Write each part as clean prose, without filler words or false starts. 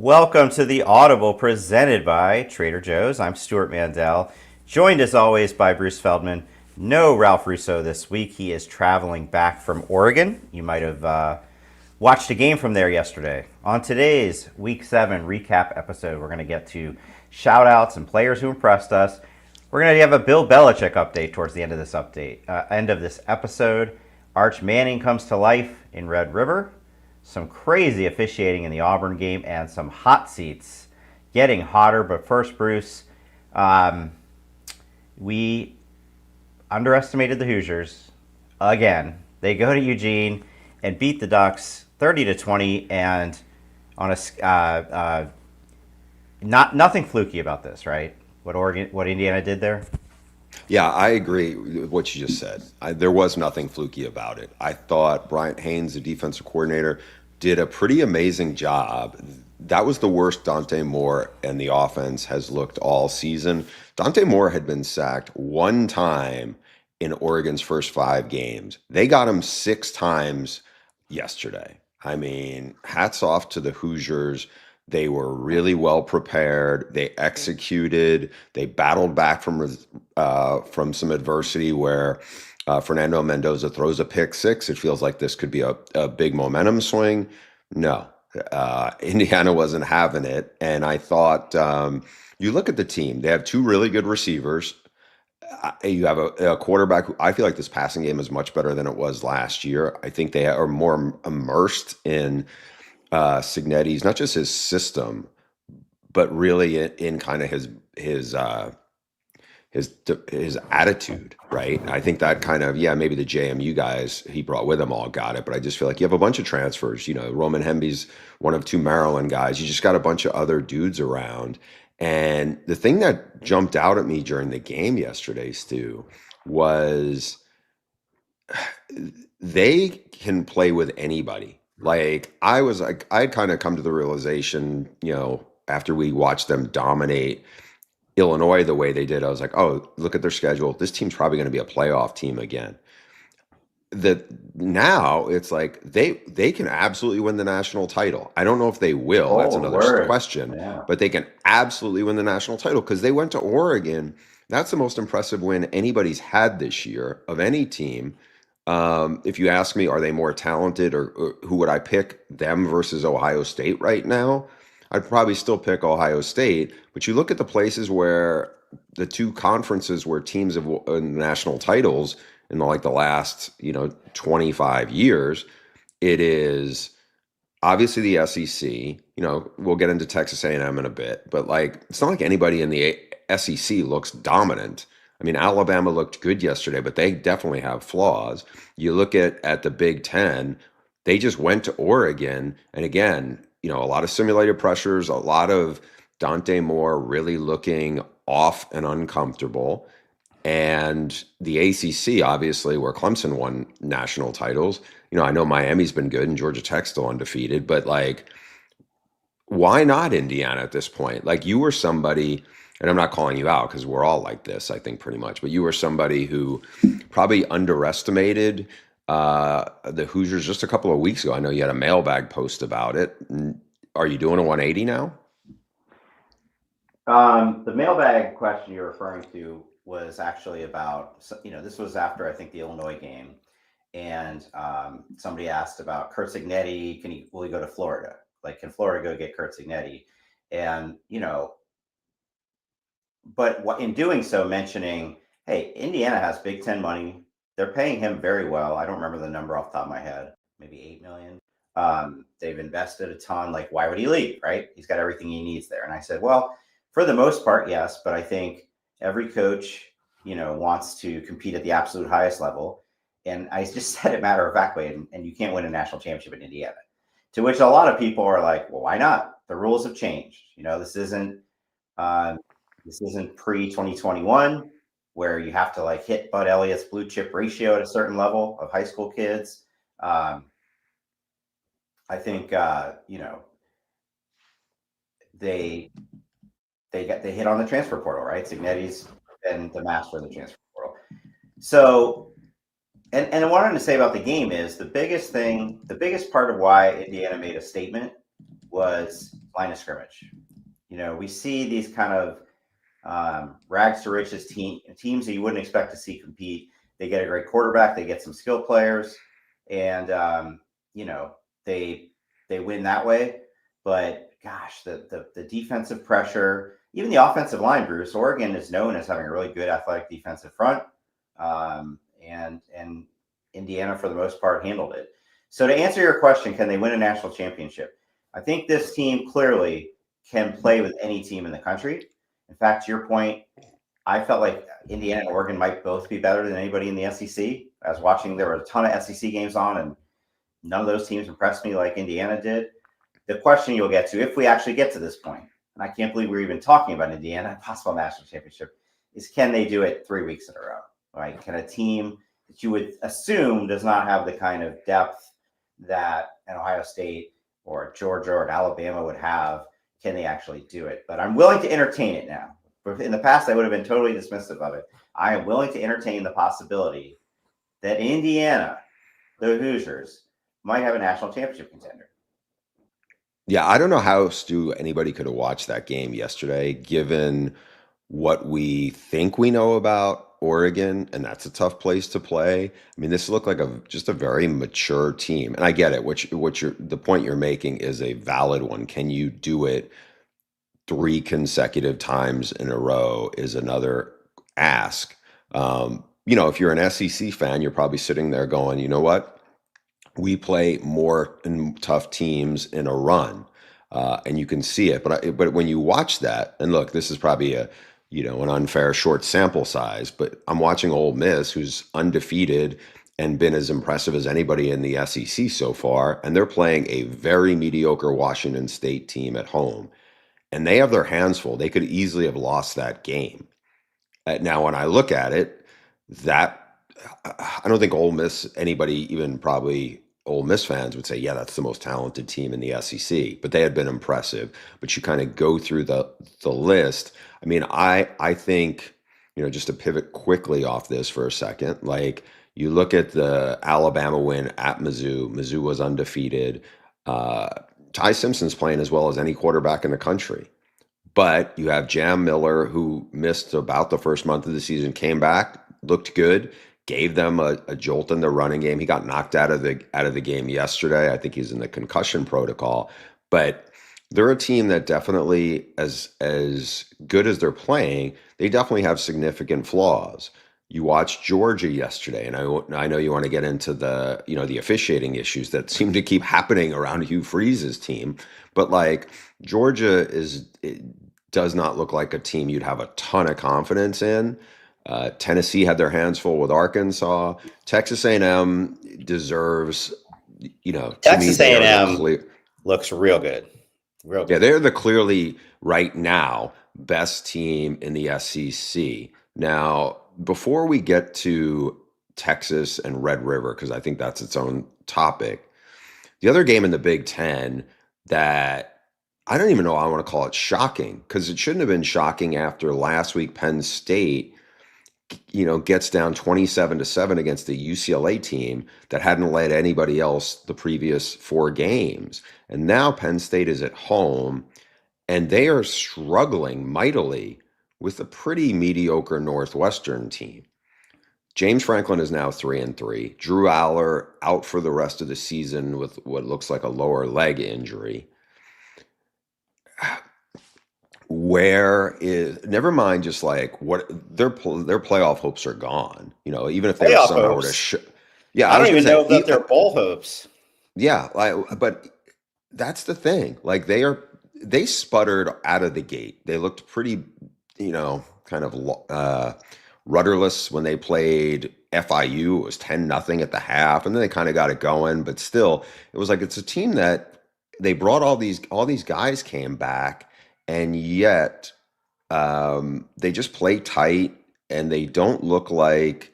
Welcome to the Audible presented by Trader Joe's. I'm Stuart Mandel, joined as always by Bruce Feldman. No Ralph Russo this week. He is traveling back from Oregon. You might have watched a game from there yesterday. On today's Week 7 recap episode, we're going to get to shout-outs and players who impressed us. We're going to have a Bill Belichick update towards the end of this episode. Arch Manning comes to life in Red River. Some crazy officiating in the Auburn game, and some hot seats getting hotter. But first, Bruce, we underestimated the Hoosiers again. They go to Eugene and beat the Ducks 30-20, and on a nothing fluky about this, right? What Indiana did there. Yeah, I agree with what you just said. There was nothing fluky about it. I thought Bryant Haynes, the defensive coordinator, did a pretty amazing job. That was the worst Dante Moore and the offense has looked all season. Dante Moore had been sacked one time in Oregon's first 5 games. They got him 6 times yesterday. I mean, hats off to the Hoosiers. They were really well prepared. They executed. They battled back from some adversity where Fernando Mendoza throws a pick six. It feels like this could be a big momentum swing. No, Indiana wasn't having it. And I thought, you look at the team, they have 2 really good receivers. You have a quarterback who I feel like this passing game is much better than it was last year. I think they are more immersed in Signetti's, not just his system, but really in kind of his attitude, right? I think that kind of, yeah, maybe the JMU guys he brought with him all got it, but I just feel like you have a bunch of transfers. You know, Roman Hemby's one of 2 Maryland guys. You just got a bunch of other dudes around. And the thing that jumped out at me during the game yesterday, Stu, was they can play with anybody. Like I'd kind of come to the realization, after we watched them dominate Illinois the way they did, I was like, oh, look at their schedule. This team's probably going to be a playoff team again. That now it's like they can absolutely win the national title. I don't know if they will. That's Oh, another word. question. Yeah. But they can absolutely win the national title because they went to Oregon. That's the most impressive win anybody's had this year of any team. If you ask me, are they more talented or who would I pick, them versus Ohio State right now? I'd probably still pick Ohio State. But you look at the places where the 2 conferences where teams have won national titles in the last 25 years, it is obviously the SEC. We'll get into Texas A&M in a bit, but it's not like anybody in the SEC looks dominant. I mean, Alabama looked good yesterday, but they definitely have flaws. You look at the Big Ten, they just went to Oregon. And again, a lot of simulated pressures, a lot of Dante Moore really looking off and uncomfortable. And the ACC, obviously, where Clemson won national titles. I know Miami's been good and Georgia Tech's still undefeated, but why not Indiana at this point? You were somebody, and I'm not calling you out because we're all like this, I think, pretty much, but you were somebody who probably underestimated the Hoosiers just a couple of weeks ago. I know you had a mailbag post about it. Are you doing a 180 now? The mailbag question you're referring to was actually about, this was after I think the Illinois game, and somebody asked about Kurt Signetti. Will he go to Florida? Can Florida go get Kurt Signetti? And but in doing so, mentioning, hey, Indiana has Big Ten money. They're paying him very well. I don't remember the number off the top of my head. Maybe $8 million. They've invested a ton. Why would he leave? Right? He's got everything he needs there. And I said, well, for the most part, yes. But I think every coach, wants to compete at the absolute highest level. And I just said it matter of factly, and you can't win a national championship in Indiana. To which a lot of people are like, well, why not? The rules have changed. This isn't pre-2021 where you have to hit Bud Elliott's blue chip ratio at a certain level of high school kids. I think they hit on the transfer portal, right? Signetti's been the master of the transfer portal. So, and what I wanted to say about the game is the biggest part of why Indiana made a statement was line of scrimmage. We see these kind of rags to riches teams that you wouldn't expect to see compete. They get a great quarterback, they get some skill players, and they win that way. But gosh, the defensive pressure, even the offensive line, Bruce. Oregon is known as having a really good athletic defensive front, and Indiana for the most part handled it. So to answer your question, can they win a national championship? I think this team clearly can play with any team in the country. In fact, to your point, I felt like Indiana and Oregon might both be better than anybody in the SEC. I was watching, there were a ton of SEC games on, and none of those teams impressed me like Indiana did. The question you'll get to, if we actually get to this point, and I can't believe we're even talking about Indiana, possible national championship, is can they do it 3 weeks in a row? Right? Can a team that you would assume does not have the kind of depth that an Ohio State or Georgia or an Alabama would have, can they actually do it? But I'm willing to entertain it now. In the past, I would have been totally dismissive of it. I am willing to entertain the possibility that Indiana, the Hoosiers, might have a national championship contender. Yeah, I don't know how, Stu, anybody could have watched that game yesterday, given what we think we know about Oregon, and that's a tough place to play. I mean, this looked like just a very mature team, and I get it. The point you're making is a valid one. Can you do it 3 consecutive times in a row? Is another ask. If you're an SEC fan, you're probably sitting there going, you know what? We play more tough teams in a run, and you can see it. But when you watch that, and look, this is probably an unfair short sample size, but I'm watching Ole Miss, who's undefeated and been as impressive as anybody in the SEC so far, and they're playing a very mediocre Washington State team at home, and they have their hands full. They could easily have lost that game. Now, when I look at it, I don't think Ole Miss, anybody, even probably Ole Miss fans would say, yeah, that's the most talented team in the SEC, but they had been impressive. But you kind of go through the list. I mean, I think, just to pivot quickly off this for a second, like you look at the Alabama win at Mizzou. Mizzou was undefeated. Ty Simpson's playing as well as any quarterback in the country. But you have Jam Miller, who missed about the first month of the season, came back, looked good, gave them a jolt in the running game. He got knocked out of the game yesterday. I think he's in the concussion protocol. But they're a team that definitely, as good as they're playing, they definitely have significant flaws. You watched Georgia yesterday, and I know you want to get into the officiating issues that seem to keep happening around Hugh Freeze's team, but like Georgia does not look like a team you'd have a ton of confidence in. Tennessee had their hands full with Arkansas. Texas A&M deserves, to me, Texas they are the A&M looks real good. Real good. Yeah, they're the clearly right now best team in the SEC. Now, before we get to Texas and Red River, because I think that's its own topic, the other game in the Big Ten that I don't even know I want to call it shocking, because it shouldn't have been shocking after last week Penn State gets down 27-7 against the UCLA team that hadn't led anybody else the previous 4 games. And now Penn State is at home, and they are struggling mightily with a pretty mediocre Northwestern team. James Franklin is now 3-3. Drew Aller out for the rest of the season with what looks like a lower leg injury. Never mind just like what their playoff hopes are gone. Even if they somehow were to I don't even know that they're bowl hopes. Yeah, but that's the thing. Like they sputtered out of the gate. They looked pretty, kind of rudderless when they played FIU. It was 10-0 at the half, and then they kind of got it going. But still, it was like it's a team that they brought all these guys came back. And yet, they just play tight, and they don't look like,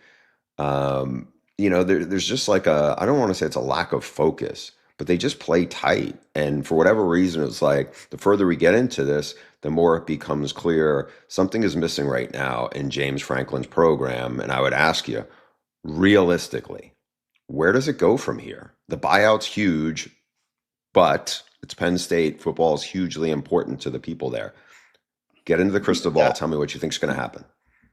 there's just like I don't want to say it's a lack of focus, but they just play tight. And for whatever reason, it's like the further we get into this, the more it becomes clear something is missing right now in James Franklin's program. And I would ask you, realistically, where does it go from here? The buyout's huge, but It's Penn State. Football is hugely important to the people there. Get into the crystal ball. Yeah. Tell me what you think is going to happen.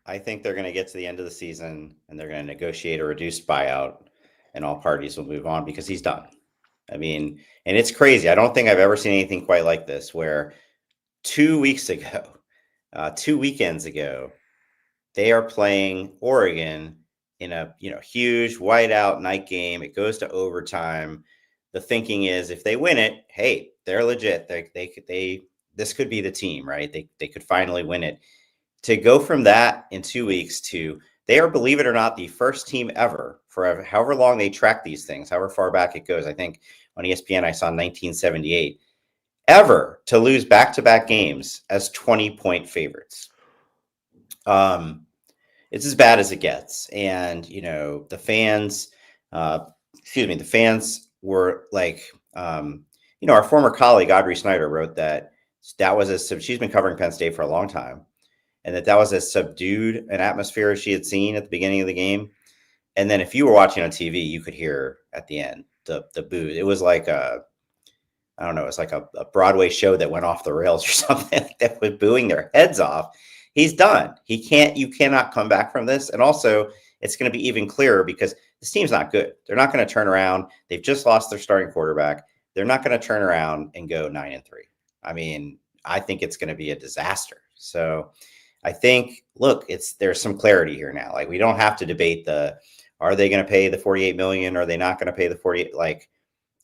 I think they're going to get to the end of the season and they're going to negotiate a reduced buyout, and all parties will move on because he's done. I mean, and it's crazy. I don't think I've ever seen anything quite like this, where 2 weeks ago, 2 weekends ago, they are playing Oregon in a huge whiteout night game. It goes to overtime. The thinking is, if they win it, hey, they're legit. They this could be the team, right? They could finally win it. To go from that in 2 weeks to, they are, believe it or not, the first team ever, for however long they track these things, however far back it goes. I think on ESPN I saw 1978, ever to lose back-to-back games as 20-point favorites. It's as bad as it gets. And, the fans, the fans were like, our former colleague, Audrey Snyder, wrote that she's been covering Penn State for a long time, and that was as subdued an atmosphere as she had seen at the beginning of the game. And then if you were watching on TV, you could hear at the end the boo. It was like I don't know, it's like a Broadway show that went off the rails or something that was booing their heads off. He's done. You cannot come back from this. And also, it's going to be even clearer because this team's not good. They're not going to turn around. They've just lost their starting quarterback. They're not going to turn around and go 9-3. I mean, I think it's going to be a disaster. So I think, look, there's some clarity here now. Like, we don't have to debate are they going to pay the $48 million? Are they not going to pay the 48? Like,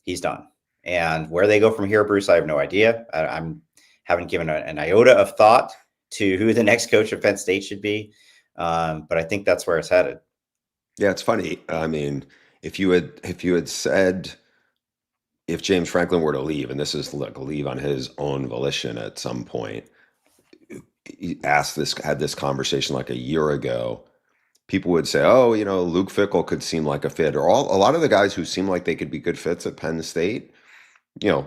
he's done. And where they go from here, Bruce, I have no idea. I haven't given an iota of thought to who the next coach of Penn State should be. But I think that's where it's headed. Yeah, it's funny. I mean, if you had said, if James Franklin were to leave, and this is like leave on his own volition at some point, he had this conversation like a year ago, people would say, oh, Luke Fickell could seem like a fit, or a lot of the guys who seem like they could be good fits at Penn State.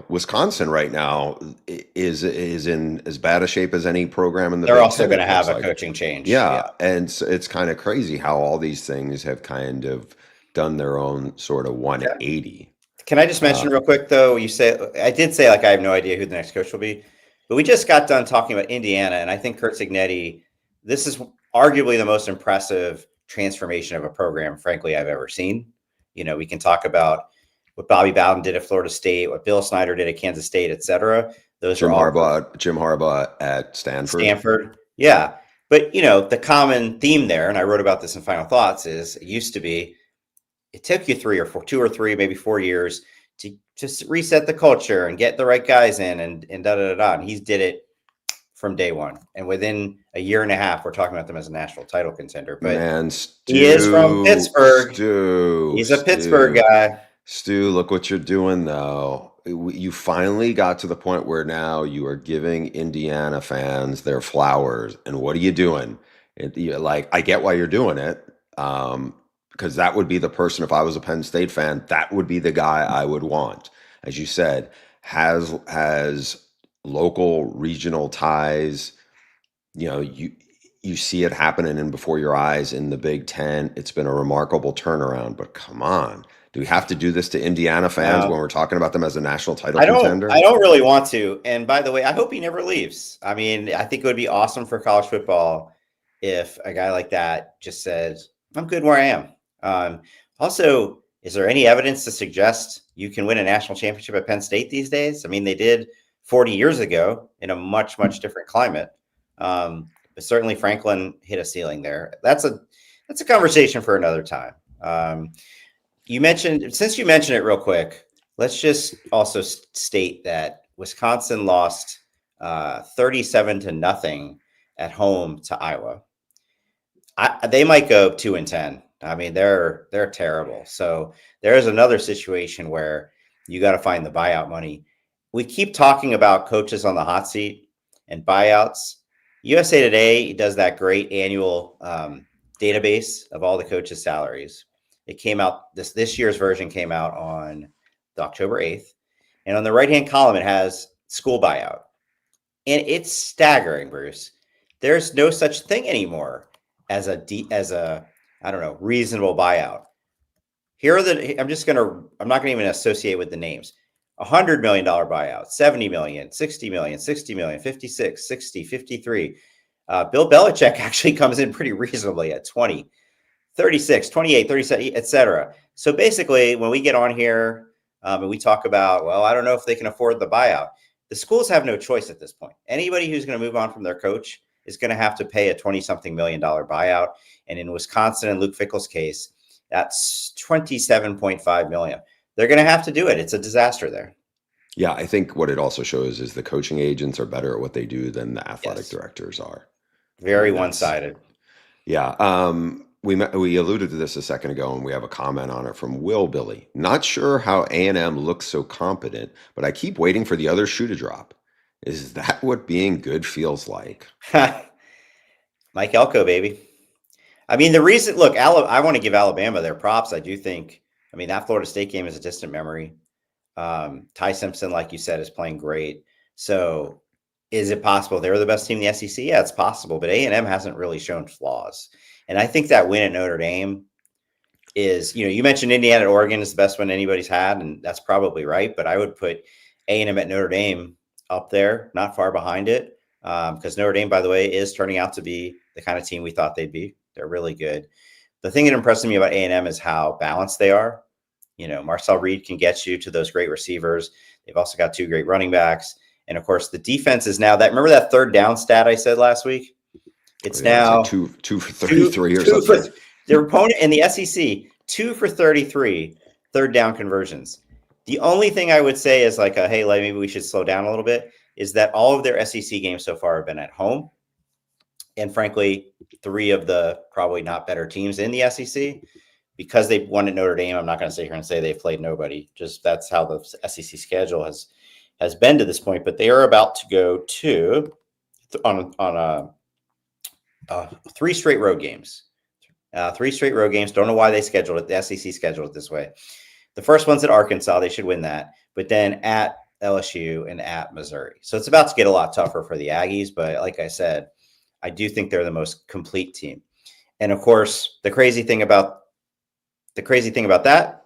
Wisconsin right now is in as bad a shape as any program in the Big Ten. They're also going to have a coaching change. Yeah. And so it's kind of crazy how all these things have kind of done their own sort of 180. Can I just mention real quick, though, I did say, like, I have no idea who the next coach will be, but we just got done talking about Indiana, and I think Curt Cignetti, this is arguably the most impressive transformation of a program, frankly, I've ever seen. We can talk about what Bobby Bowden did at Florida State, what Bill Snyder did at Kansas State, et cetera. Jim Harbaugh at Stanford. Yeah. But, the common theme there, and I wrote about this in Final Thoughts, is it used to be, it took you 2 or 3, maybe 4 years to just reset the culture and get the right guys in and da-da-da-da. And he's did it from day one. And within a year and a half, we're talking about them as a national title contender. But he is from Pittsburgh. He's a Pittsburgh guy. Stu, look what you're doing, though. You finally got to the point where now you are giving Indiana fans their flowers. And what are you doing? I get why you're doing it, because that would be the person, if I was a Penn State fan, that would be the guy I would want. As you said, has local, regional ties. You see it happening in before your eyes in the Big Ten. It's been a remarkable turnaround, but come on. Do we have to do this to Indiana fans when we're talking about them as a national title contender? I don't really want to. And by the way, I hope he never leaves. I mean, I think it would be awesome for college football if a guy like that just said, I'm good where I am. Also, is there any evidence to suggest you can win a national championship at Penn State these days? I mean, they did 40 years ago in a much, much different climate. But certainly Franklin hit a ceiling there. That's a conversation for another time. Since you mentioned it real quick, let's just also state that Wisconsin lost 37-0 at home to Iowa. They might go 2-10. I mean, they're terrible. So there's another situation where you got to find the buyout money. We keep talking about coaches on the hot seat and buyouts. USA Today does that great annual database of all the coaches' salaries. It came out, this year's version came out on October 8th. And on the right-hand column, it has school buyout. And it's staggering, Bruce. There's no such thing anymore as a reasonable buyout. I'm not going to even associate with the names. $100 million buyout, 70 million, 60 million, 60 million, 56, 60, 53. Bill Belichick actually comes in pretty reasonably at 20, 36, 28, 37, etc. So basically, when we get on here and we talk about, well, I don't know if they can afford the buyout, the schools have no choice at this point. Anybody who's going to move on from their coach is going to have to pay a 20-something million dollar buyout. And in Wisconsin and Luke Fickell's case, that's 27.5 million. They're going to have to do it. It's a disaster there. Yeah, I think what it also shows is the coaching agents are better at what they do than the athletic directors are. Very one-sided. Yeah. We alluded to this a second ago, and we have a comment on it from Will Billy. Not sure how A&M looks so competent, but I keep waiting for the other shoe to drop. Is that what being good feels like? Mike Elko, baby. I mean, the reason, look, I want to give Alabama their props. I do think, I mean, that Florida State game is a distant memory. Ty Simpson, like you said, is playing great. So is it possible they're the best team in the SEC? Yeah, it's possible, but A&M hasn't really shown flaws. And I think that win at Notre Dame is, you mentioned Indiana at Oregon is the best one anybody's had, and that's probably right. But I would put A&M at Notre Dame up there, not far behind it, because Notre Dame, by the way, is turning out to be the kind of team we thought they'd be. They're really good. The thing that impresses me about A&M is how balanced they are. Marcel Reed can get you to those great receivers. They've also got 2 great running backs. And of course, the defense is now that. Remember that third down stat I said last week? It's now two for 33 or something. Their opponent in the SEC, 2 for 33 third down conversions. The only thing I would say is like, hey, maybe we should slow down a little bit, is that all of their SEC games so far have been at home. And frankly, 3 of the probably not better teams in the SEC. Because they won at Notre Dame, I'm not going to sit here and say they've played nobody. Just that's how the SEC schedule has been to this point. But they are about to go to on 3 straight road games. 3 straight road games. Don't know why they scheduled it. The SEC scheduled it this way. The first one's at Arkansas. They should win that. But then at LSU and at Missouri. So it's about to get a lot tougher for the Aggies. But like I said, I do think they're the most complete team. And of course, the crazy thing about that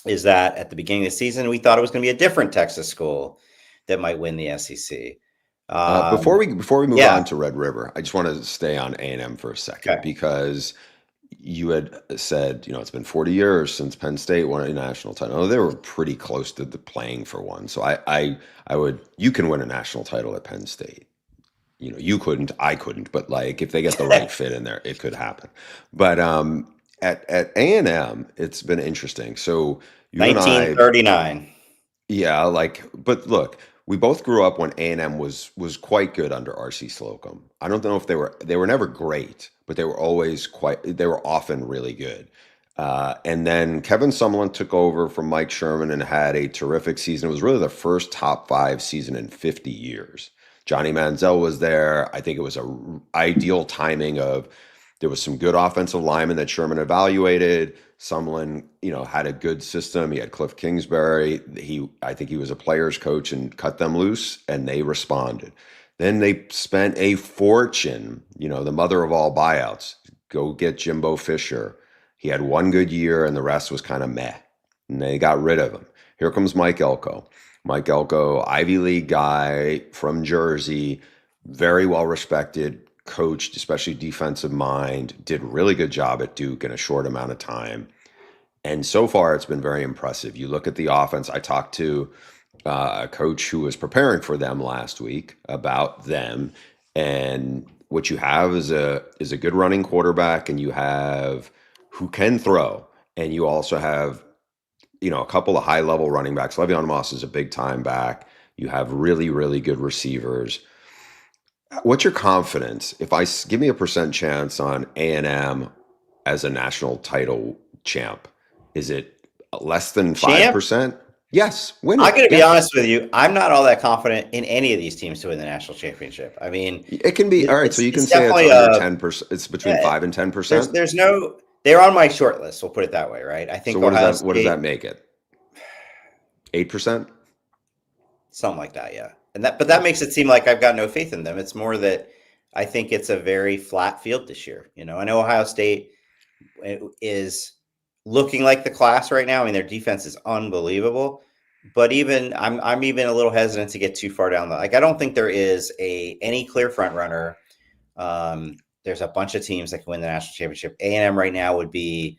is that at the beginning of the season, we thought it was going to be a different Texas school that might win the SEC. Before we move on to Red River, I just want to stay on A&M for a second because you had said, it's been 40 years since Penn State won a national title. Oh, they were pretty close to playing for one. So you can win a national title at Penn State. You couldn't, I couldn't, but if they get the right fit in there, it could happen. But at A&M, it's been interesting. So you 1939. and I, yeah, but look, we both grew up when A&M was quite good under R.C. Slocum. I don't know if they were never great, but they were often really good. And then Kevin Sumlin took over from Mike Sherman and had a terrific season. It was really the first top 5 season in 50 years. Johnny Manziel was there. I think it was ideal timing of there was some good offensive linemen that Sherman evaluated. Sumlin, had a good system. He had Cliff Kingsbury. I think he was a player's coach and cut them loose, and they responded. Then they spent a fortune, the mother of all buyouts. Go get Jimbo Fisher. He had 1 good year, and the rest was kind of meh. And they got rid of him. Here comes Mike Elko. Mike Elko, Ivy League guy from Jersey, very well respected, coached, especially defensive mind, did a really good job at Duke in a short amount of time. And so far, it's been very impressive. You look at the offense. I talked to a coach who was preparing for them last week about them. And what you have is a good running quarterback, and you have who can throw. And you also have a couple of high-level running backs. Le'Veon Moss is a big-time back. You have really, really good receivers. What's your confidence? Give me a percent chance on A&M as a national title champ, is it less than 5%? Yes, win it. I'm going to be honest with you. I'm not all that confident in any of these teams to win the national championship. I mean, it can be all right. So you can say it's under 10%. It's between 5 and 10%. They're on my short list. We'll put it that way, right? I think. So what does that make it? 8%, something like that, yeah. But that makes it seem like I've got no faith in them. It's more that I think it's a very flat field this year. I know Ohio State is looking like the class right now. I mean, their defense is unbelievable, but even I'm even a little hesitant to get too far down the, like, I don't think there is any clear front runner. There's a bunch of teams that can win the national championship. A&M right now would be,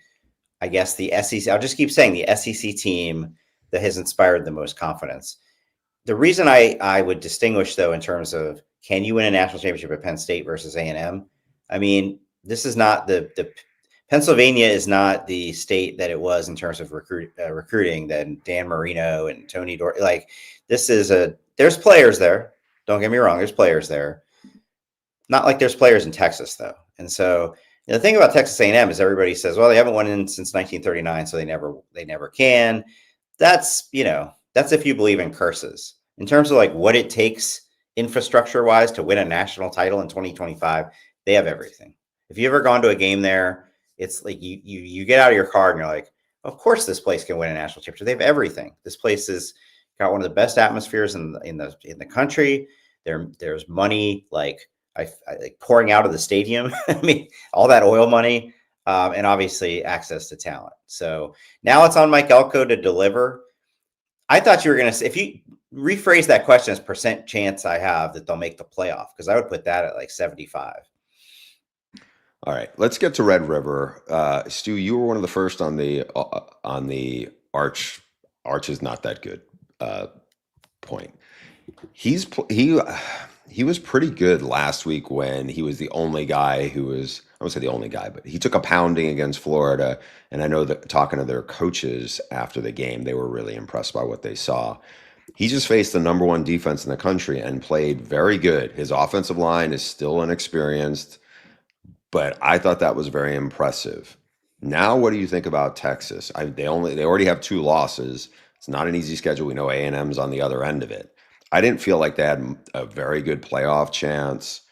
I guess, the SEC. I'll just keep saying the SEC team that has inspired the most confidence. The reason I would distinguish, though, in terms of can you win a national championship at Penn State versus A&M? I mean, this is not the Pennsylvania is not the state that it was in terms of recruiting. Then Dan Marino and Tony Dor, like, this is there's players there. Don't get me wrong, there's players there. Not like there's players in Texas, though. And so the thing about Texas A&M is everybody says, well, they haven't won in since 1939, so they never can. That's that's if you believe in curses. In terms of like what it takes infrastructure wise to win a national title in 2025, they have everything. If you ever gone to a game there, it's like you get out of your car and you're like, of course this place can win a national championship. They have everything. This place has got one of the best atmospheres in the country. There's money like like pouring out of the stadium. I mean, all that oil money, and obviously access to talent. So now it's on Mike Elko to deliver. I thought you were going to say, if you rephrase that question as percent chance I have that they'll make the playoff, because I would put that at like 75. All right, let's get to Red River. Stu, you were one of the first on the Arch. Arch is not that good point. He was pretty good last week when he was the only guy who was, I wouldn't say the only guy, but he took a pounding against Florida. And I know that talking to their coaches after the game, they were really impressed by what they saw. He just faced the number one defense in the country and played very good. His offensive line is still inexperienced, but I thought that was very impressive. Now, what do you think about Texas? They already have 2 losses. It's not an easy schedule. We know A&M's on the other end of it. I didn't feel like they had a very good playoff chance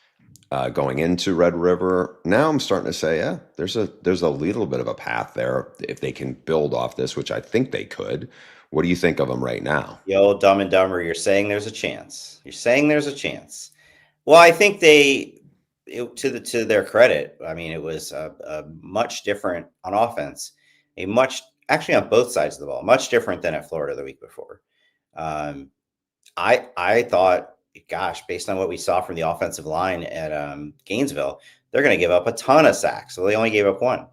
going into Red River. Now I'm starting to say, yeah, there's a little bit of a path there if they can build off this, which I think they could. What do you think of them right now? Yo, Dumb and Dumber, you're saying there's a chance. You're saying there's a chance. Well, I think to their credit, I mean, it was a much different on offense, actually on both sides of the ball, much different than at Florida the week before. I thought, gosh, based on what we saw from the offensive line at Gainesville, they're going to give up a ton of sacks. So they only gave up 1.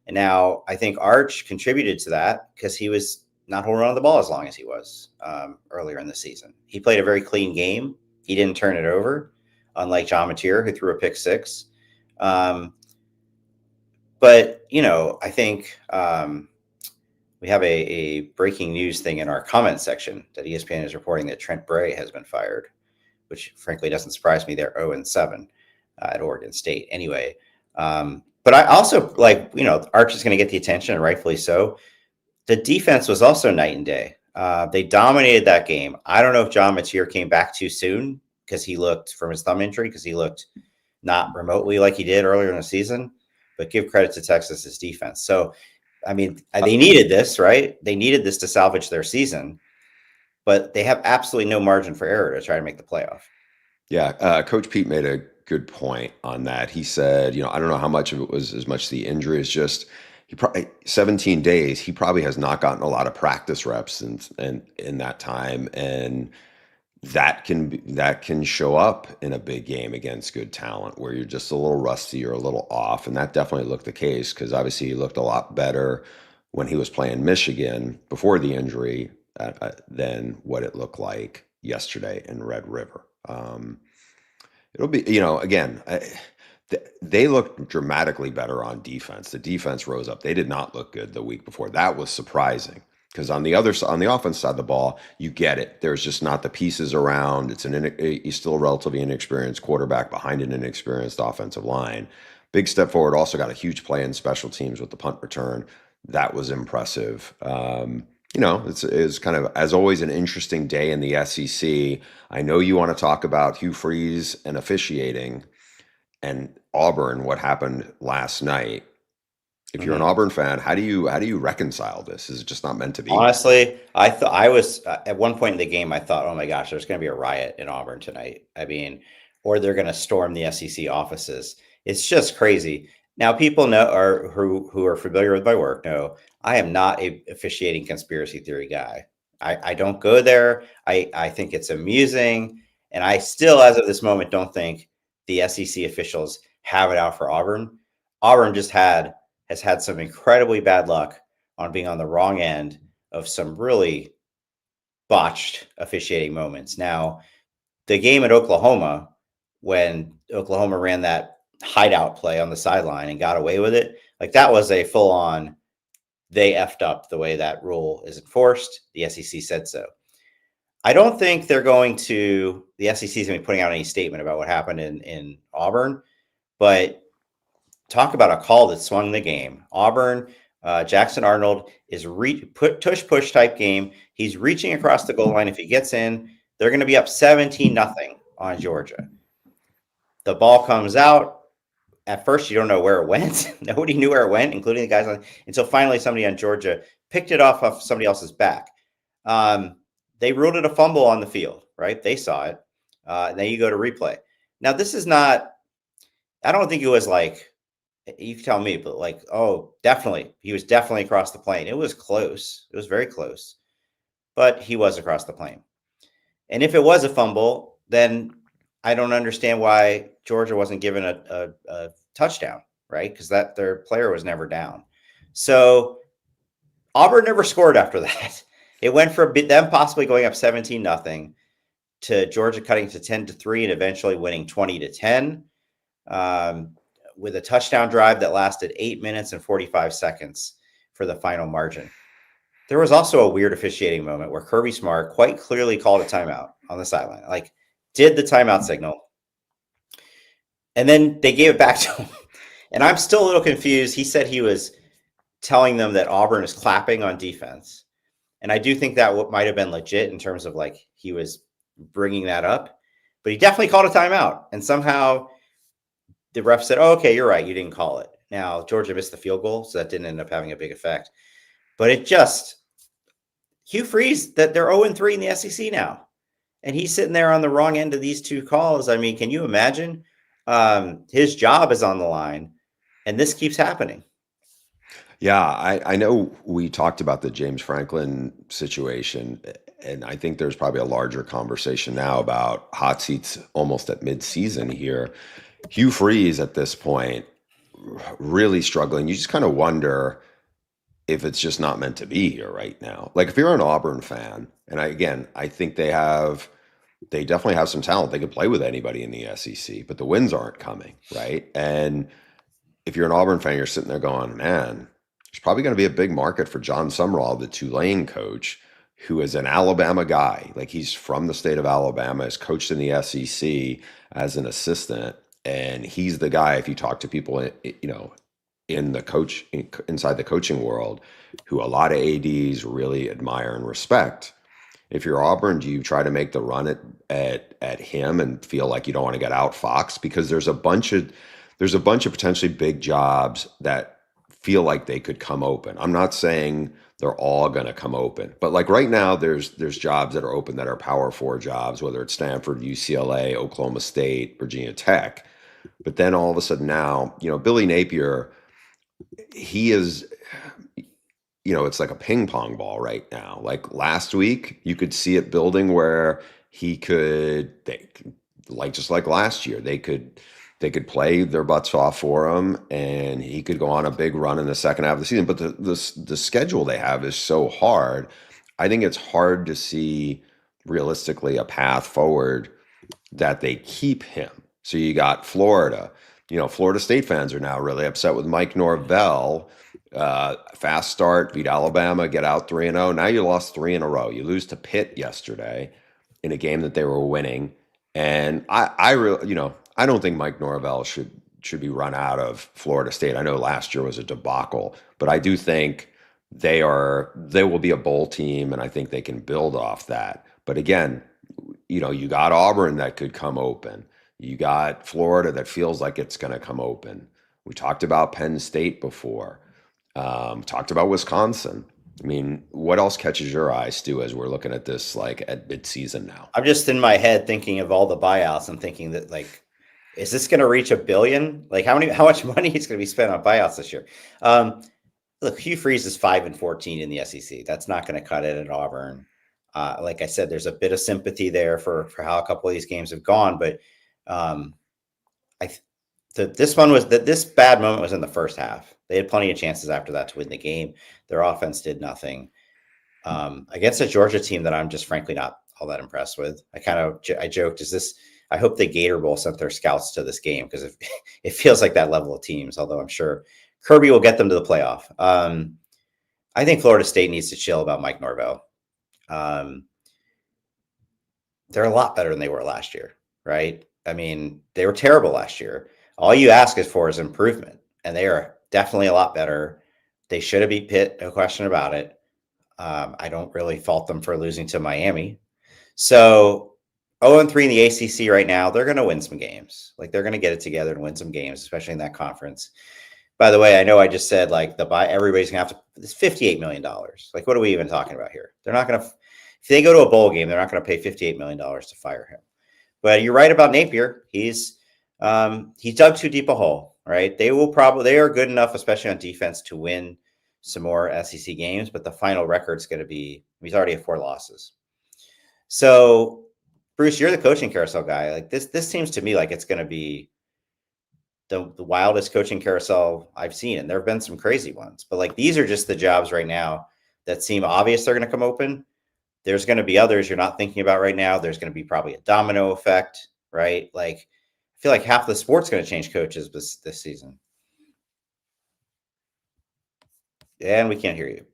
And now I think Arch contributed to that because he was not holding on to the ball as long as he was earlier in the season. He played a very clean game. He didn't turn it over, unlike John Mateer, who threw a pick 6. But, I think we have a breaking news thing in our comment section that ESPN is reporting that Trent Bray has been fired, which frankly doesn't surprise me. They're 0-7 at Oregon State anyway. But I also Arch is going to get the attention, and rightfully so. The defense was also night and day. They dominated that game. I don't know if John Mateer came back too soon because he looked, from his thumb injury, because he looked not remotely like he did earlier in the season. But give credit to Texas's defense. So, I mean, they needed this, right? They needed this to salvage their season, but they have absolutely no margin for error to try to make the playoff. Yeah, Coach Pete made a good point on that. He said, I don't know how much of it was as much the injury as just he probably 17 days. He probably has not gotten a lot of practice reps in that time, and that can show up in a big game against good talent where you're just a little rusty or a little off, and that definitely looked the case because obviously he looked a lot better when he was playing Michigan before the injury than what it looked like yesterday in Red River. It'll be, again, they looked dramatically better on defense. The defense rose up. They did not look good the week before. That was surprising because on the offense side of the ball, you get it. There's just not the pieces around. He's still a relatively inexperienced quarterback behind an inexperienced offensive line. Big step forward. Also got a huge play in special teams with the punt return. That was impressive. It's kind of, as always, an interesting day in the SEC. I know you want to talk about Hugh Freeze and officiating and Auburn, what happened last night. If you're an Auburn fan, how do you reconcile this? Is it just not meant to be? Honestly, I was at one point in the game, I thought, oh my gosh, there's going to be a riot in Auburn tonight. I mean, or they're going to storm the SEC offices. It's just crazy. Now, people know, or who are familiar with my work, know I am not a officiating conspiracy theory guy. I don't go there. I think it's amusing. And I still, as of this moment, don't think the SEC officials have it out for Auburn. Auburn has had some incredibly bad luck on being on the wrong end of some really botched officiating moments. Now, the game at Oklahoma, when Oklahoma ran that hideout play on the sideline and got away with it, like that was a full on, they effed up the way that rule is enforced. The SEC said so. I don't think the SEC is going to be putting out any statement about what happened in Auburn, but talk about a call that swung the game. Auburn, Jackson Arnold is push type game. He's reaching across the goal line. If he gets in, they're going to be up 17-0 on Georgia. The ball comes out. At first, you don't know where it went. Nobody knew where it went, including the guys until finally somebody on Georgia picked it off of somebody else's back. They ruled it a fumble on the field, right? They saw it. Then you go to replay. Now, this is not, I don't think it was like, you can tell me, but like, oh, definitely. He was definitely across the plane. It was close. It was very close. But he was across the plane. And if it was a fumble, then I don't understand why Georgia wasn't given a touchdown, right? Because their player was never down. So Auburn never scored after that. It went from them possibly going up 17-0 to Georgia cutting to 10-3 and eventually winning 20-10 with a touchdown drive that lasted 8 minutes and 45 seconds for the final margin. There was also a weird officiating moment where Kirby Smart quite clearly called a timeout on the sideline, like did the timeout signal, and then they gave it back to him. And I'm still a little confused. He said he was telling them that Auburn is clapping on defense. And I do think that might have been legit in terms of like he was bringing that up, but he definitely called a timeout. And somehow the ref said, oh, okay, you're right. You didn't call it. Now, Georgia missed the field goal, so that didn't end up having a big effect. But Hugh Freeze, that they're 0-3 in the SEC now. And he's sitting there on the wrong end of these two calls. I mean, can you imagine? His job is on the line, and this keeps happening. Yeah, I know we talked about the James Franklin situation, and I think there's probably a larger conversation now about hot seats almost at midseason here. Hugh Freeze at this point, really struggling. You just kind of wonder if it's just not meant to be here right now. Like if you're an Auburn fan, and I think they definitely have some talent. They could play with anybody in the SEC, but the wins aren't coming, right? And if you're an Auburn fan, you're sitting there going, man, there's probably going to be a big market for John Sumrall, the Tulane coach, who is an Alabama guy. Like he's from the state of Alabama, has coached in the SEC as an assistant. And he's the guy, if you talk to people, inside the coaching world, who a lot of ADs really admire and respect. If you're Auburn, do you try to make the run at him and feel like you don't want to get outfoxed? Because there's a bunch of potentially big jobs that feel like they could come open. I'm not saying they're all going to come open, but like right now, there's jobs that are open that are Power 4 jobs, whether it's Stanford, UCLA, Oklahoma State, Virginia Tech. But then all of a sudden now, Billy Napier, he is, it's like a ping pong ball right now. Like last week, you could see it building where just like last year, they could play their butts off for him, and he could go on a big run in the second half of the season. But the schedule they have is so hard. I think it's hard to see realistically a path forward that they keep him. So you got Florida. Florida State fans are now really upset with Mike Norvell. Fast start, beat Alabama, get out 3-0. Now you lost 3 in a row. You lose to Pitt yesterday in a game that they were winning. And I really, I don't think Mike Norvell should be run out of Florida State. I know last year was a debacle, but I do think they will be a bowl team, and I think they can build off that. But again, you got Auburn that could come open. You got Florida that feels like it's going to come open. We talked about Penn State before. Talked about Wisconsin. I mean, what else catches your eye, Stu, as we're looking at this like at midseason now? I'm just in my head thinking of all the buyouts. I'm thinking that like, is this going to reach $1 billion? Like how much money is going to be spent on buyouts this year? Look, Hugh Freeze is 5-14 in the SEC. That's not going to cut it at Auburn. Like I said, there's a bit of sympathy there for how a couple of these games have gone, but um, this bad moment was in the first half. They had plenty of chances after that to win the game. Their offense did nothing against a Georgia team that I'm just frankly not all that impressed with. I joked, I hope the Gator Bowl sent their scouts to this game because it feels like that level of teams. Although I'm sure Kirby will get them to the playoff. I think Florida State needs to chill about Mike Norvell. They're a lot better than they were last year, right? I mean, they were terrible last year. All you ask is improvement, and they are definitely a lot better. They should have beat Pitt, no question about it. I don't really fault them for losing to Miami. So 0-3 in the ACC right now, they're going to win some games. Like they're going to get it together and win some games, especially in that conference. By the way, I know I just said like everybody's going to have to. It's $58 million. Like what are we even talking about here? They're not going to. If they go to a bowl game, they're not going to pay $58 million to fire him. But you're right about Napier. He's dug too deep a hole, right? They are good enough, especially on defense, to win some more SEC games, but the final record's going to be, he's already at 4 losses. So Bruce, you're the coaching carousel guy. Like this seems to me like it's going to be the wildest coaching carousel I've seen. And there've been some crazy ones, but like, these are just the jobs right now that seem obvious. They're going to come open. There's going to be others you're not thinking about right now. There's going to be probably a domino effect, right? Like I feel like half the sport's going to change coaches this season. And we can't hear you.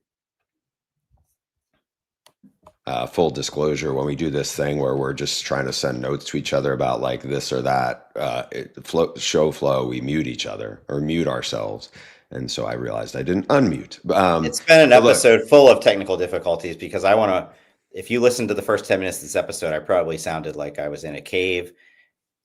Full disclosure, when we do this thing where we're just trying to send notes to each other about like this or that, show flow, we mute each other or mute ourselves. And so I realized I didn't unmute. It's been an episode full of technical difficulties because if you listen to the first 10 minutes of this episode, I probably sounded like I was in a cave,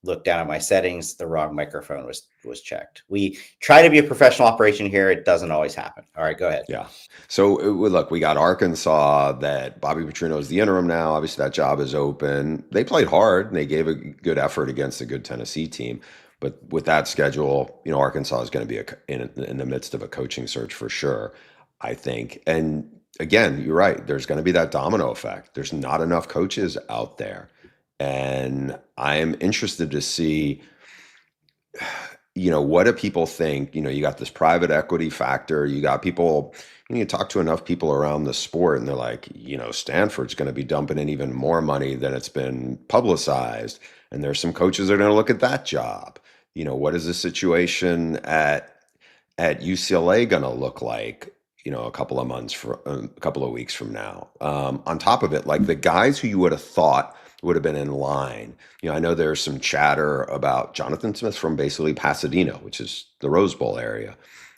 looked down at my settings, the wrong microphone was checked. We try to be a professional operation here. It doesn't always happen. All right, go ahead. Yeah. So look, we got Arkansas that Bobby Petrino is the interim now. Obviously that job is open. They played hard and they gave a good effort against a good Tennessee team. But with that schedule, Arkansas is going to be in the midst of a coaching search for sure, I think. And again, you're right. There's going to be that domino effect. There's not enough coaches out there. And I am interested to see, what do people think? You got this private equity factor. You got people, you talk to enough people around the sport and they're like, Stanford's going to be dumping in even more money than it's been publicized. And there's some coaches that are going to look at that job. What is the situation at UCLA going to look like? A couple of weeks from now. On top of it, like the guys who you would have thought would have been in line. I know there's some chatter about Jonathan Smith from basically Pasadena, which is the Rose Bowl area.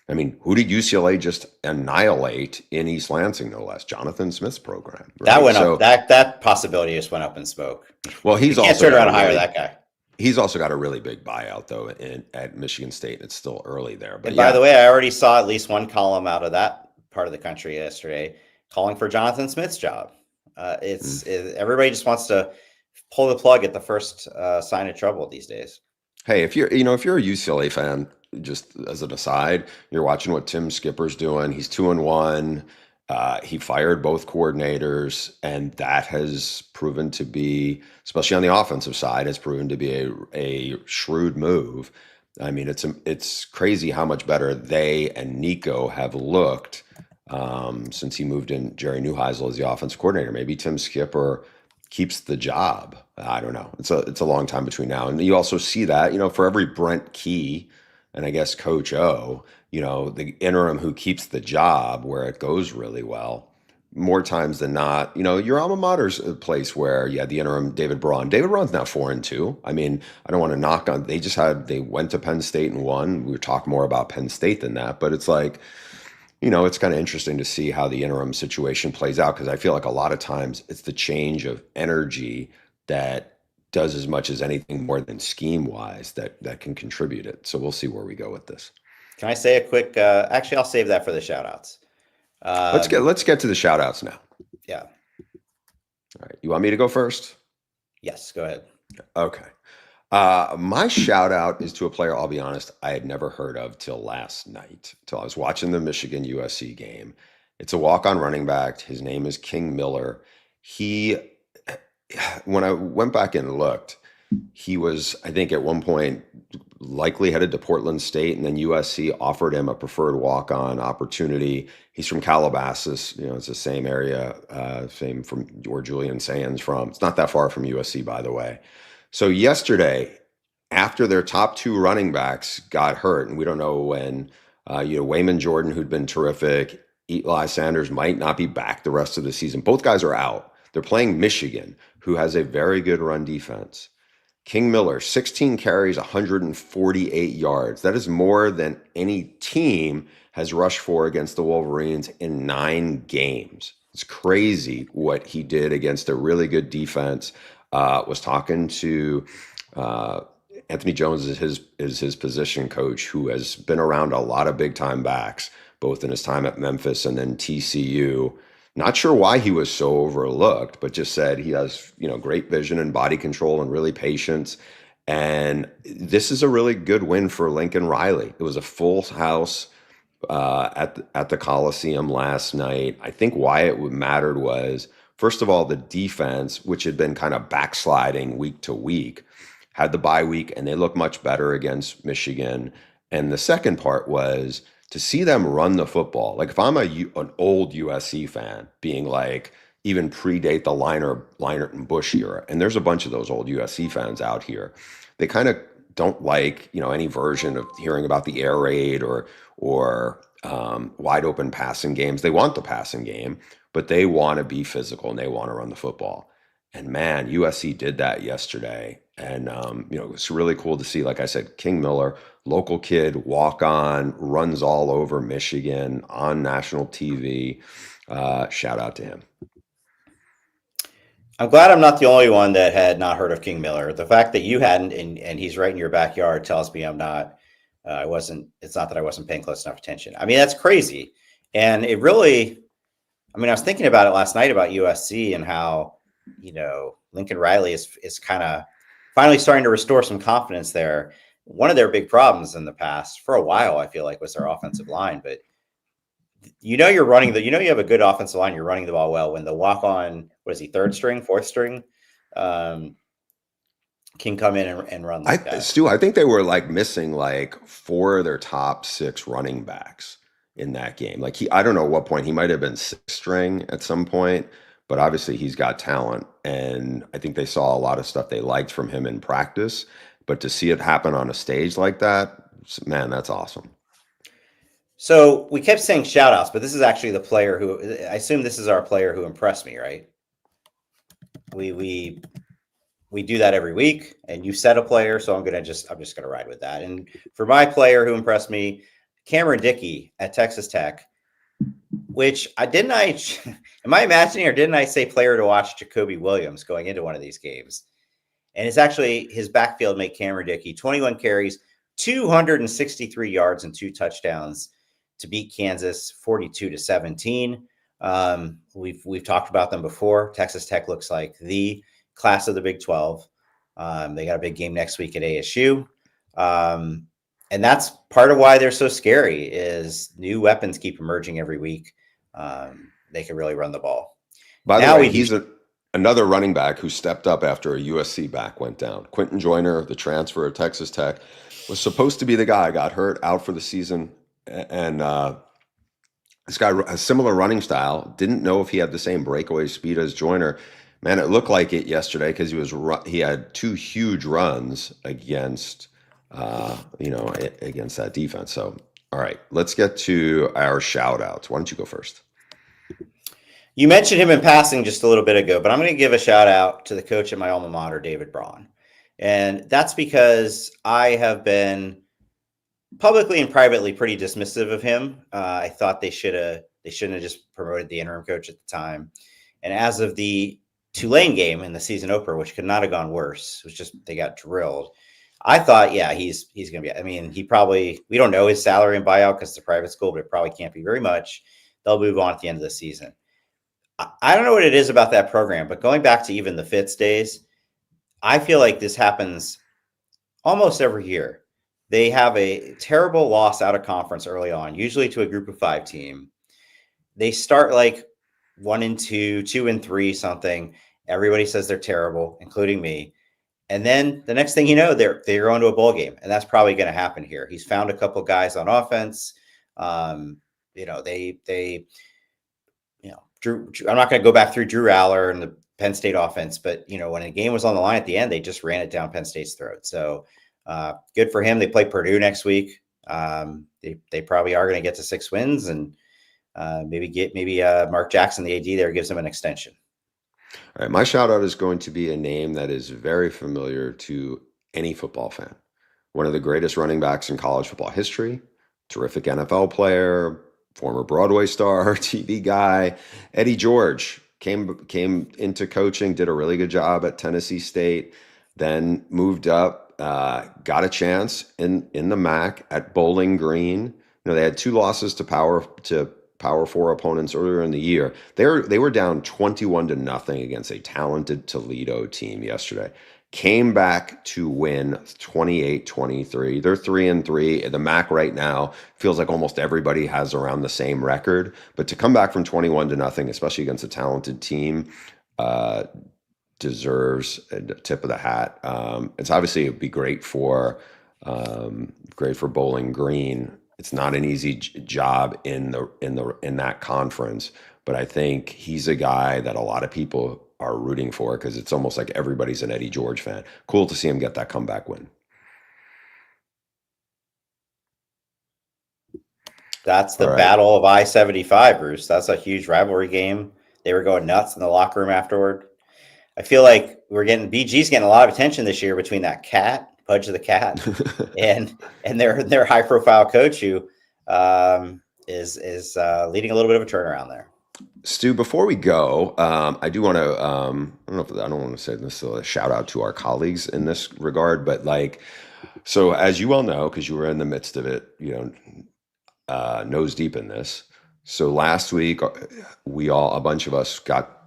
I mean, who did UCLA just annihilate in East Lansing, no less? Jonathan Smith's program. Right? That went up. That possibility just went up in smoke. Well, he's also can't turn around and hire that guy. He's also got a really big buyout, though, at Michigan State. It's still early there. But by the way, I already saw at least one column out of that part of the country yesterday calling for Jonathan Smith's job. Everybody just wants to pull the plug at the first sign of trouble these days. Hey, if you're a UCLA fan, just as an aside, you're watching what Tim Skipper's doing. He's 2-1. He fired both coordinators, and that has proven to be, especially on the offensive side, has proven to be a shrewd move. I mean, it's crazy how much better they and Nico have looked since he moved in. Jerry Neuheisel as the offensive coordinator. Maybe Tim Skipper keeps the job. I don't know. It's a long time between now. And you also see that, for every Brent Key and I guess Coach O, the interim who keeps the job where it goes really well, more times than not, your alma mater's a place where you had the interim David Braun. David Braun's now 4-2. I mean, I don't want to knock on, they went to Penn State and won. We were talking more about Penn State than that, but it's like, it's kind of interesting to see how the interim situation plays out, because I feel like a lot of times it's the change of energy that does as much as anything more than scheme-wise that can contribute it. So we'll see where we go with this. Can I say a quick? Actually, I'll save that for the shout-outs. Let's get to the shout-outs now. Yeah. All right. You want me to go first? Yes, go ahead. Okay. My shout out is to a player, I'll be honest, I had never heard of till last night, till I was watching the Michigan USC game. It's a walk-on running back. His name is King Miller. he, when I went back and looked, he was, I think, at one point likely headed to Portland State, and then USC offered him a preferred walk-on opportunity. He's from Calabasas, it's the same area, same from where Julian Sands from. It's not that far from USC, by the way. So yesterday, after their top two running backs got hurt, and we don't know when, Wayman Jordan, who'd been terrific, Eli Sanders might not be back the rest of the season. Both guys are out. They're playing Michigan, who has a very good run defense. King Miller, 16 carries, 148 yards. That is more than any team has rushed for against the Wolverines in 9 games. It's crazy what he did against a really good defense. Was talking to Anthony Jones is his position coach, who has been around a lot of big time backs, both in his time at Memphis and then TCU. Not sure why he was so overlooked, but just said he has, great vision and body control and really patience. And this is a really good win for Lincoln Riley. It was a full house at the Coliseum last night. I think why it mattered was, first of all, the defense, which had been kind of backsliding week to week, had the bye week, and they looked much better against Michigan. And the second part was to see them run the football. Like if I'm an old USC fan, being like, even predate the Leinart and Bush era, and there's a bunch of those old USC fans out here, they kind of don't like any version of hearing about the air raid or wide open passing games. They want the passing game, but they want to be physical and they want to run the football. And man, USC did that yesterday. And, it was really cool to see, like I said, King Miller, local kid, walk on, runs all over Michigan on national TV. Shout out to him. I'm glad I'm not the only one that had not heard of King Miller. The fact that you hadn't, and he's right in your backyard, tells me I'm not, it's not that I wasn't paying close enough attention. I mean, that's crazy. And it really, I was thinking about it last night about USC and how, Lincoln Riley is kind of finally starting to restore some confidence there. One of their big problems in the past for a while, I feel like, was their offensive line. But you're running you have a good offensive line. You're running the ball well when the walk on, what is he, third string, fourth string, can come in and run like that. Stu, I think they were missing 4 of their top 6 running backs in that game. I don't know what point he might have been 6th string at some point. But obviously he's got talent, and I think they saw a lot of stuff they liked from him in practice. But to see it happen on a stage like that, man, that's awesome. So we kept saying shout-outs, but this is actually the player who, I assume this is our player who impressed me, right? We do that every week, and you set a player, so I'm just gonna ride with that. And for my player who impressed me, Cameron Dickey at Texas Tech. Which am I imagining, or didn't I say player to watch Jacoby Williams going into one of these games? And it's actually his backfield mate, Cameron Dickey, 21 carries, 263 yards and 2 touchdowns to beat Kansas 42-17. We've talked about them before. Texas Tech looks like the class of the Big 12. They got a big game next week at ASU. And that's part of why they're so scary, is new weapons keep emerging every week. They can really run the ball. By the way, he's another running back who stepped up after a USC back went down. Quentin Joyner, the transfer at Texas Tech, was supposed to be the guy, got hurt, out for the season. And this guy has similar running style. Didn't know if he had the same breakaway speed as Joyner. Man, it looked like it yesterday because he had 2 huge runs against against that defense. So, all right, let's get to our shout outs. Why don't you go first? You mentioned him in passing just a little bit ago, but I'm going to give a shout out to the coach at my alma mater, David Braun. And that's because I have been publicly and privately pretty dismissive of him. I thought they shouldn't have just promoted the interim coach at the time. And as of the Tulane game in the season opener, which could not have gone worse, it was just they got drilled. I thought, yeah, he's going to be, we don't know his salary and buyout because it's a private school, but it probably can't be very much. They'll move on at the end of the season. I don't know what it is about that program, but going back to even the Fitz days, I feel like this happens almost every year. They have a terrible loss out of conference early on, usually to a group of 5 team. They start 1-2, 2-3, something. Everybody says they're terrible, including me. And then the next thing you know, they're going to a bowl game, and that's probably going to happen here. He's found a couple guys on offense. Um, they Drew. I'm not going to go back through Drew Aller and the Penn State offense, but when a game was on the line at the end, they just ran it down Penn State's throat. So good for him. They play Purdue next week. They probably are going to get to 6 wins, and maybe Mark Jackson, the AD, there gives him an extension. All right, my shout out is going to be a name that is very familiar to any football fan. One of the greatest running backs in college football history, terrific NFL player, former Broadway star, TV guy. Eddie George came into coaching, did a really good job at Tennessee State, then moved up, got a chance in the MAC at Bowling Green. They had 2 losses to Power 4 opponents earlier in the year. They were down 21-0 against a talented Toledo team yesterday. Came back to win 28-23. They're 3-3. The MAC right now feels like almost everybody has around the same record. But to come back from 21-0, especially against a talented team, deserves a tip of the hat. It's obviously it'd be great for Bowling Green. It's not an easy job in that conference, but I think he's a guy that a lot of people are rooting for because it's almost like everybody's an Eddie George fan. Cool to see him get that comeback win. That's the Battle of I-75, Bruce. That's a huge rivalry game. They were going nuts in the locker room afterward. I feel like BG's getting a lot of attention this year between that cat, Pudge the cat, and their high profile coach who is leading a little bit of a turnaround there. Stu, before we go, I do want to I don't want to say this a shout out to our colleagues in this regard, but so as you well know, because you were in the midst of it, nose deep in this. So last week, a bunch of us got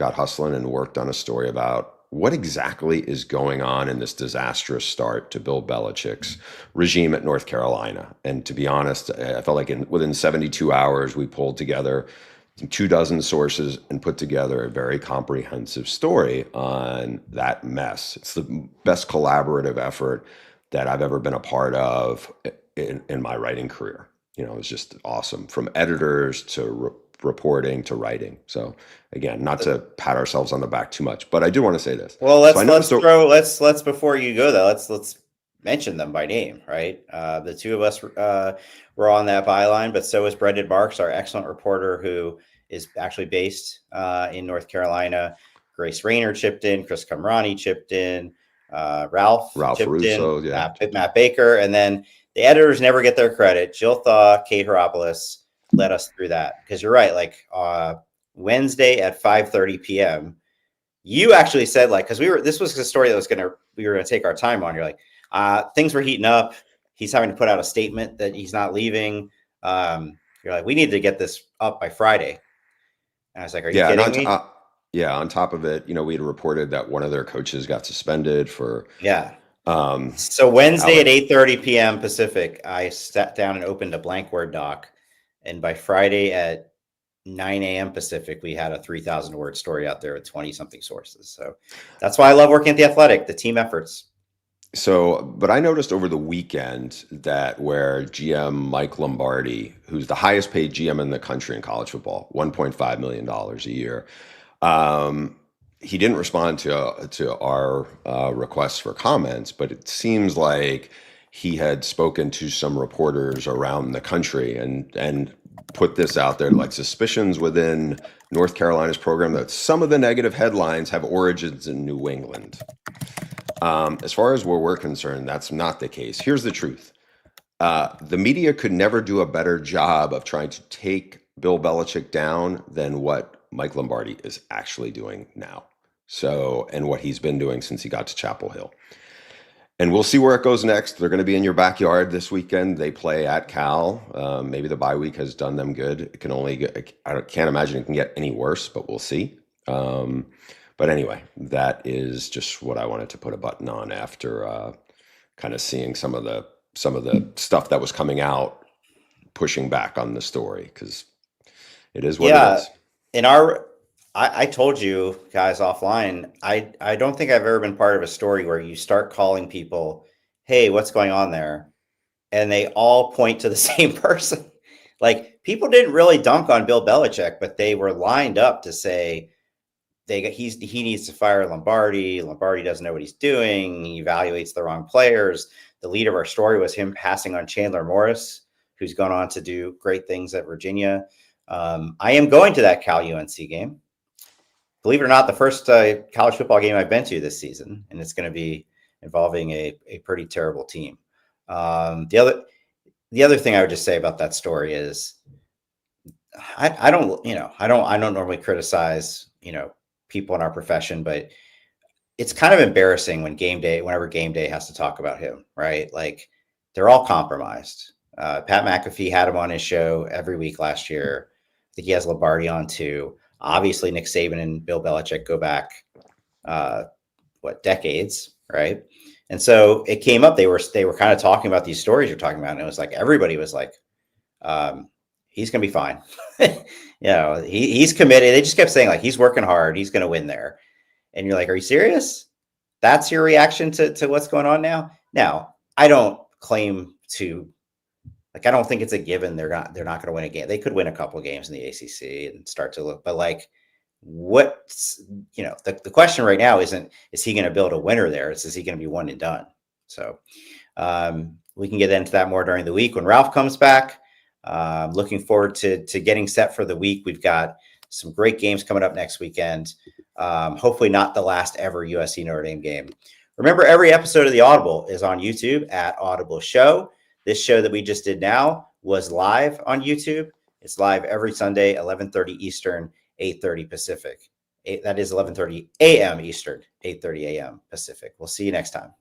hustling and worked on a story about what exactly is going on in this disastrous start to Bill Belichick's regime at North Carolina. And to be honest, I felt like within 72 hours, we pulled together 24 sources and put together a very comprehensive story on that mess. It's the best collaborative effort that I've ever been a part of in my writing career. It was just awesome, from editors to reporting to writing. So again, not to pat ourselves on the back too much, but I do want to say this. Well, let's before you go though, let's mention them by name, right? The two of us were on that byline, but so is Brendan Marks, our excellent reporter who is actually based in North Carolina. Grace Rayner chipped in, Chris Kamrani chipped in, Ralph chipped Russo, in, yeah. Matt Baker, and then the editors never get their credit. Jill Thaw, Kate Heropoulos led us through that, because you're right. Wednesday at 5:30 p.m. you actually said because this was a story that we were gonna take our time on. You're like, things were heating up. He's having to put out a statement that he's not leaving. You're like, we need to get this up by Friday. And I was like, are you kidding me? On top of it, we had reported that one of their coaches got suspended for so Wednesday at 8:30 p.m. Pacific, I sat down and opened a blank Word doc, and by Friday at 9 a.m. Pacific, we had a 3,000 word story out there with 20 something sources. So that's why I love working at The Athletic, the team efforts. So, but I noticed over the weekend that where GM Mike Lombardi, who's the highest paid GM in the country in college football, $1.5 million a year, he didn't respond to our requests for comments, but it seems like he had spoken to some reporters around the country and put this out there, like suspicions within North Carolina's program that some of the negative headlines have origins in New England. As far as where we're concerned, that's not the case. Here's the truth. The media could never do a better job of trying to take Bill Belichick down than what Mike Lombardi is actually doing now. So, and what he's been doing since he got to Chapel Hill. And we'll see where it goes next. They're going to be in your backyard this weekend. They play at Cal. Maybe the bye week has done them good. It can I can't imagine it can get any worse, but we'll see. But anyway, that is just what I wanted to put a button on after kind of seeing some of the stuff that was coming out, pushing back on the story, because it is what it is. in our, I told you guys offline, I don't think I've ever been part of a story where you start calling people, hey, what's going on there? And they all point to the same person. Like, people didn't really dunk on Bill Belichick, but they were lined up to say he needs to fire Lombardi. Lombardi doesn't know what he's doing. He evaluates the wrong players. The lead of our story was him passing on Chandler Morris, who's gone on to do great things at Virginia. I am going to that Cal UNC game. Believe it or not, the first college football game I've been to this season, and it's going to be involving a pretty terrible team. The other thing I would just say about that story is I don't normally criticize, people in our profession, but it's kind of embarrassing whenever game day has to talk about him, right? Like, they're all compromised. Pat McAfee had him on his show every week last year. I think he has Lombardi on too. Obviously, Nick Saban and Bill Belichick go back, decades, right? And so it came up. They were kind of talking about these stories you're talking about, and it was like everybody was like, he's going to be fine. He's committed. They just kept saying, like, he's working hard. He's going to win there. And you're like, are you serious? That's your reaction to what's going on now? Now, I don't claim to, like, I don't think it's a given they're not going to win a game. They could win a couple of games in the ACC and start to look, but like, the question right now isn't, is he going to build a winner there? It's, is he going to be one and done? So we can get into that more during the week when Ralph comes back. Looking forward to getting set for the week. We've got some great games coming up next weekend. Hopefully not the last ever USC Notre Dame game. Remember, every episode of The Audible is on YouTube at Audible Show. This show that we just did now was live on YouTube. It's live every Sunday, 11:30 Eastern, 8:30 Pacific. That is 11:30 a.m. Eastern, 8:30 a.m. Pacific. We'll see you next time.